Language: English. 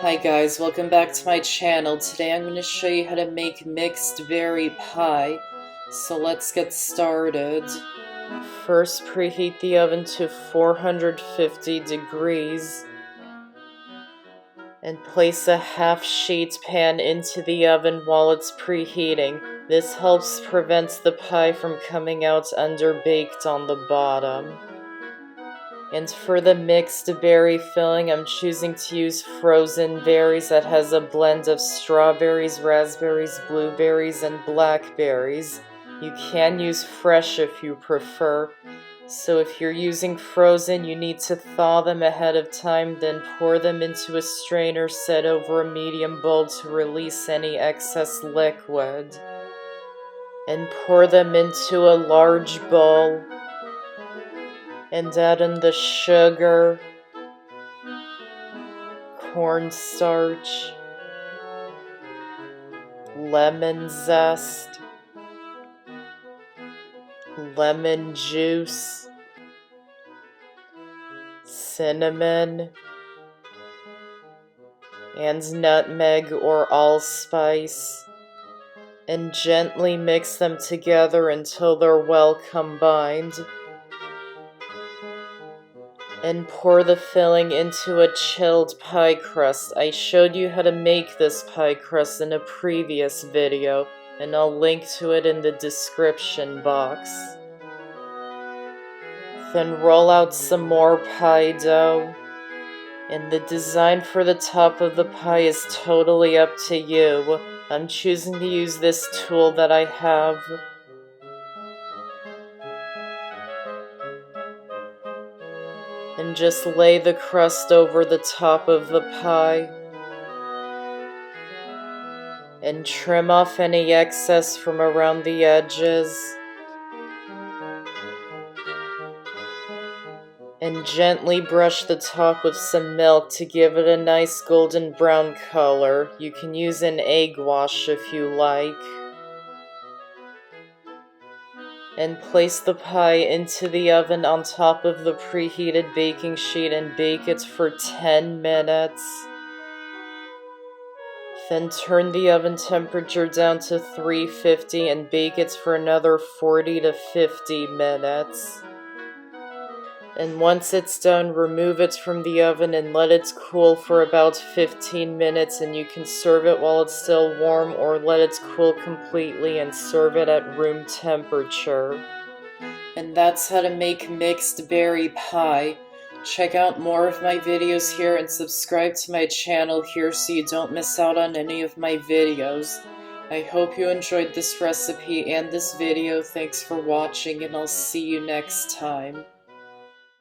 Hi guys, welcome back to my channel. Today I'm going to show you how to make mixed berry pie. So let's get started. First, preheat the oven to 450 degrees and place a half-sheet pan into the oven while it's preheating. This helps prevent the pie from coming out underbaked on the bottom. And for the mixed berry filling, I'm choosing to use frozen berries that has a blend of strawberries, raspberries, blueberries, and blackberries. You can use fresh if you prefer. So if you're using frozen, you need to thaw them ahead of time, then pour them into a strainer set over a medium bowl to release any excess liquid. And pour them into a large bowl. And add in the sugar, cornstarch, lemon zest, lemon juice, cinnamon, and nutmeg or allspice, and gently mix them together until they're well combined. And pour the filling into a chilled pie crust. I showed you how to make this pie crust in a previous video, and I'll link to it in the description box. Then roll out some more pie dough, and the design for the top of the pie is totally up to you. I'm choosing to use this tool that I have. And just lay the crust over the top of the pie. And trim off any excess from around the edges. And gently brush the top with some milk to give it a nice golden brown color. You can use an egg wash if you like. And place the pie into the oven on top of the preheated baking sheet and bake it for 10 minutes. Then turn the oven temperature down to 350 and bake it for another 40 to 50 minutes. And once it's done, remove it from the oven and let it cool for about 15 minutes, and you can serve it while it's still warm or let it cool completely and serve it at room temperature. And that's how to make mixed berry pie. Check out more of my videos here and subscribe to my channel here so you don't miss out on any of my videos. I hope you enjoyed this recipe and this video. Thanks for watching, and I'll see you next time.